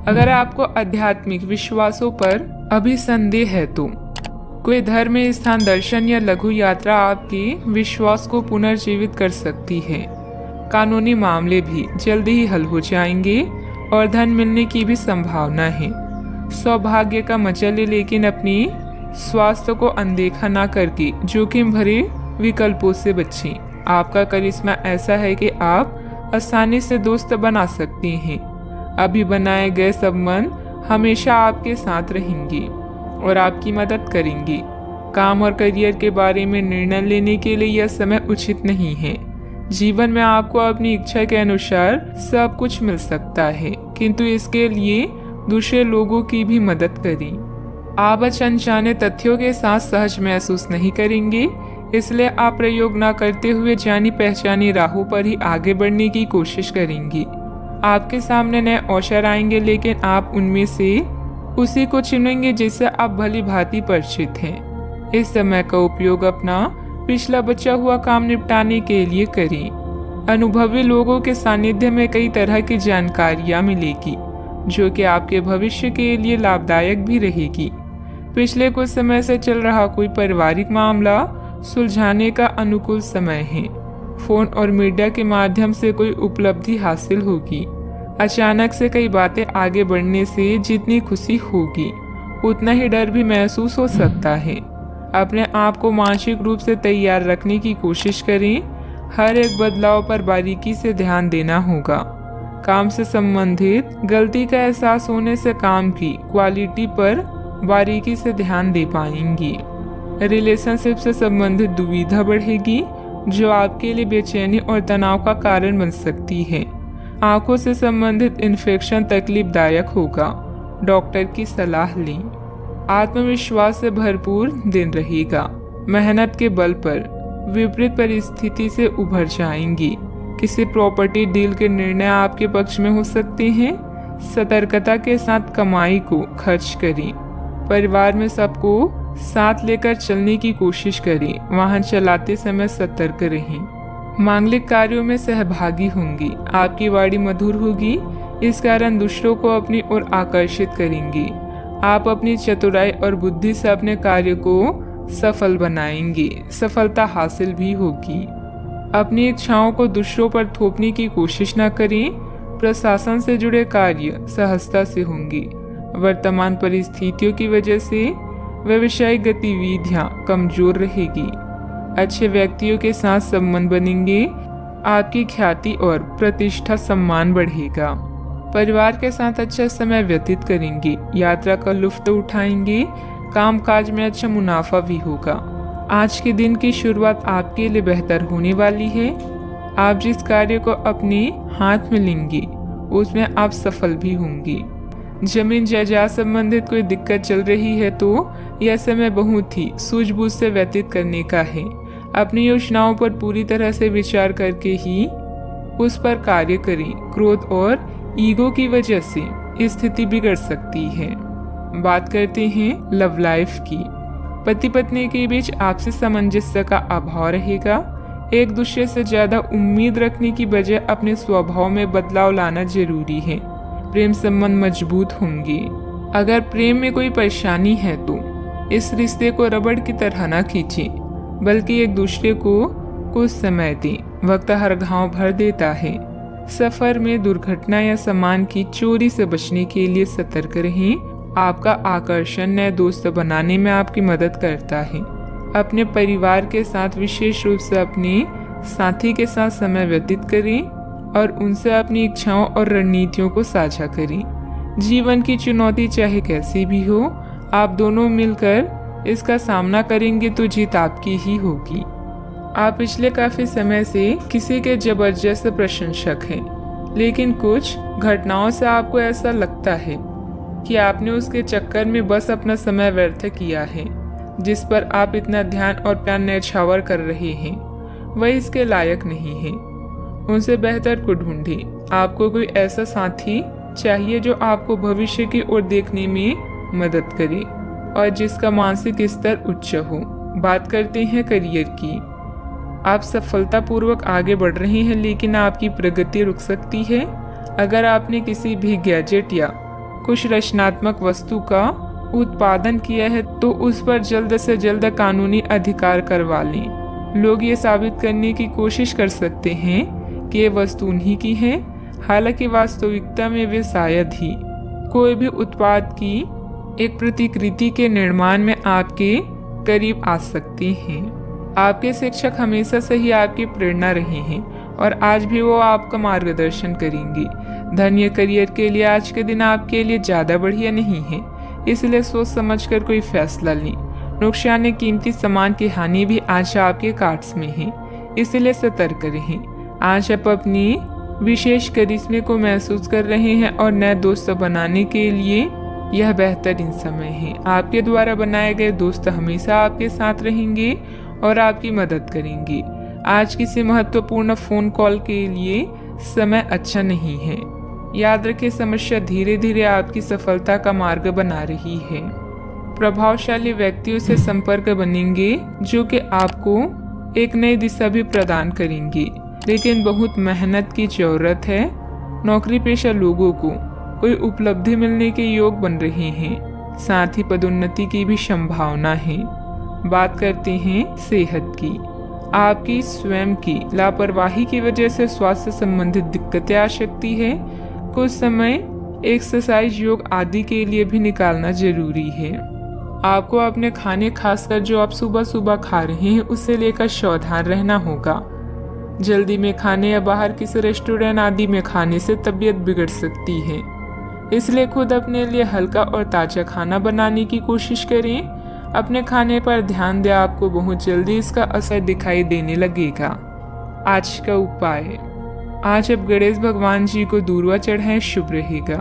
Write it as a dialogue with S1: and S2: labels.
S1: अगर आपको आध्यात्मिक विश्वासों पर अभी संदेह है तो कोई धर्म स्थान दर्शन या लघु यात्रा आपके विश्वास को पुनर्जीवित कर सकती है। कानूनी मामले भी जल्दी ही हल हो जाएंगे और धन मिलने की भी संभावना है। सौभाग्य का मजा ले, लेकिन अपनी स्वास्थ्य को अनदेखा ना करके जोखिम भरे विकल्पों से बचें। आपका करिश्मा ऐसा है कि आप आसानी से दोस्त बना सकते हैं। अभी बनाए गए संबंध हमेशा आपके साथ रहेंगे और आपकी मदद करेंगे। काम और करियर के बारे में निर्णय लेने के लिए यह समय उचित नहीं है। जीवन में आपको अपनी इच्छा के अनुसार सब कुछ मिल सकता है, किंतु इसके लिए दूसरे लोगों की भी मदद करें। आप अनजाने तथ्यों के साथ सहज महसूस नहीं करेंगे, इसलिए आप प्रयोग न करते हुए जानी पहचानी राहों पर ही आगे बढ़ने की कोशिश करेंगे। आपके सामने नए अवसर आएंगे, लेकिन आप उनमें से उसी को चुनेंगे जिससे आप भली भांति परिचित हैं। इस समय का उपयोग अपना पिछला बचा हुआ काम निपटाने के लिए करें। अनुभवी लोगों के सानिध्य में कई तरह की जानकारियां मिलेगी, जो कि आपके भविष्य के लिए लाभदायक भी रहेगी। पिछले कुछ समय से चल रहा कोई पारिवारिक मामला सुलझाने का अनुकूल समय है। फोन और मीडिया के माध्यम से कोई उपलब्धि हासिल होगी। अचानक से कई बातें आगे बढ़ने से जितनी खुशी होगी, उतना ही डर भी महसूस हो सकता है। अपने आप को मानसिक रूप से तैयार रखने की कोशिश करें। हर एक बदलाव पर बारीकी से ध्यान देना होगा। काम से संबंधित गलती का एहसास होने से काम की क्वालिटी पर बारीकी से ध्यान दे पाएंगी। रिलेशनशिप से संबंधित दुविधा बढ़ेगी, जो आपके लिए बेचैनी और तनाव का कारण बन सकती है। आंखों से संबंधित इन्फेक्शन तकलीफदायक होगा। डॉक्टर की सलाह लें। आत्मविश्वास से भरपूर दिन रहेगा। मेहनत के बल पर विपरीत परिस्थिति से उभर जाएंगी। किसी प्रॉपर्टी डील के निर्णय आपके पक्ष में हो सकते हैं। सतर्कता के साथ कमाई को खर्च करें। परिवार में सबको साथ लेकर चलने की कोशिश करें। वाहन चलाते समय सतर्क रहें। मांगलिक कार्यों में सहभागी होंगी। आपकी वाणी मधुर होगी, इस कारण दूसरों को अपनी ओर आकर्षित करेंगे। आप अपनी चतुराई और बुद्धि से अपने कार्य को सफल बनाएंगे। सफलता हासिल भी होगी। अपनी इच्छाओं को दूसरों पर थोपने की कोशिश न करें। प्रशासन से जुड़े कार्य सहजता से होंगे। वर्तमान परिस्थितियों की वजह से व्यवसायिक गतिविधियां कमजोर रहेगी। अच्छे व्यक्तियों के साथ संबंध बनेंगे। आपकी ख्याति और प्रतिष्ठा सम्मान बढ़ेगा। परिवार के साथ अच्छा समय व्यतीत करेंगे। यात्रा का लुत्फ उठाएंगे। कामकाज में अच्छा मुनाफा भी होगा। आज के दिन की शुरुआत आपके लिए बेहतर होने वाली है। आप जिस कार्य को अपने हाथ में लेंगे, उसमें आप सफल भी होंगे। जमीन जायदाद संबंधित कोई दिक्कत चल रही है तो यह समय बहुत ही सूझबूझ से व्यतीत करने का है। अपनी योजनाओं पर पूरी तरह से विचार करके ही उस पर कार्य करें। क्रोध और ईगो की वजह से स्थिति बिगड़ सकती है। बात करते हैं लव लाइफ की। पति पत्नी के बीच आपसी सामंजस्य का अभाव रहेगा। एक दूसरे से ज्यादा उम्मीद रखने की बजाय अपने स्वभाव में बदलाव लाना जरूरी है। प्रेम संबंध मजबूत होंगे। अगर प्रेम में कोई परेशानी है तो इस रिश्ते को रबड़ की तरह न खींचें, बल्कि एक दूसरे को कुछ समय दें। वक्त हर घाव भर देता है। सफर में दुर्घटना या सामान की चोरी से बचने के लिए सतर्क रहें। आपका आकर्षण नए दोस्त बनाने में आपकी मदद करता है। अपने परिवार के साथ विशेष रूप से अपने साथी के साथ समय व्यतीत करें और उनसे अपनी इच्छाओं और रणनीतियों को साझा करें। जीवन की चुनौती चाहे कैसी भी हो, आप दोनों मिलकर इसका सामना करेंगे तो जीत आपकी ही होगी। आप पिछले काफी समय से किसी के जबरदस्त प्रशंसक हैं, लेकिन कुछ घटनाओं से आपको ऐसा लगता है कि आपने उसके चक्कर में बस अपना समय व्यर्थ किया है। जिस पर आप इतना ध्यान और प्यार न्यौछावर कर रहे हैं, वह इसके लायक नहीं है। उनसे बेहतर को ढूंढें। आपको कोई ऐसा साथी चाहिए जो आपको भविष्य की ओर देखने में मदद करे और जिसका मानसिक स्तर उच्च हो। बात करते हैं करियर की। आप सफलतापूर्वक आगे बढ़ रहे हैं, लेकिन आपकी प्रगति रुक सकती है। अगर आपने किसी भी गैजेट या कुछ रचनात्मक वस्तु का उत्पादन किया है तो उस पर जल्द से जल्द कानूनी अधिकार करवा लें। लोग ये साबित करने की कोशिश कर सकते हैं कि ये वस्तु उन्हीं की है, हालांकि वास्तविकता में वे शायद ही कोई भी उत्पाद की एक प्रतिकृति के निर्माण में आपके करीब आ सकते हैं। आपके शिक्षक हमेशा से ही आपकी प्रेरणा रहे हैं और आज भी वो आपका मार्गदर्शन करेंगे। धन या करियर के लिए आज के दिन आपके लिए ज़्यादा बढ़िया नहीं है, इसलिए सोच समझकर कोई फैसला लें। नुकसान या कीमती सामान की हानि भी आज आपके कार्ड्स में है, इसलिए सतर्क रहें। आज आप अपनी विशेष करिश्मे को महसूस कर रहे हैं और नए दोस्त बनाने के लिए यह बेहतरीन समय है। आपके द्वारा बनाए गए दोस्त हमेशा आपके साथ रहेंगे और आपकी मदद करेंगे। आज किसी महत्वपूर्ण फोन कॉल के लिए समय अच्छा नहीं है। याद रखें, समस्या धीरे धीरे आपकी सफलता का मार्ग बना रही है। प्रभावशाली व्यक्तियों से संपर्क बनेंगे जो कि आपको एक नई दिशा भी प्रदान करेंगे, लेकिन बहुत मेहनत की जरूरत है। नौकरी पेशा लोगों को कोई उपलब्धि मिलने के योग बन रहे हैं, साथ ही पदोन्नति की भी संभावना है। बात करते हैं सेहत की। आपकी स्वयं की लापरवाही की वजह से स्वास्थ्य संबंधित दिक्कतें आ सकती है। कुछ समय एक्सरसाइज, योग आदि के लिए भी निकालना जरूरी है। आपको अपने खाने, खासकर जो आप सुबह सुबह खा रहे हैं, उससे लेकर सावधान रहना होगा। जल्दी में खाने या बाहर किसी रेस्टोरेंट आदि में खाने से तबीयत बिगड़ सकती है, इसलिए खुद अपने लिए हल्का और ताज़ा खाना बनाने की कोशिश करें। अपने खाने पर ध्यान दें, आपको बहुत जल्दी इसका असर दिखाई देने लगेगा। आज का उपाय, आज आप गणेश भगवान जी को दूर्वा चढ़ाएं, शुभ रहेगा।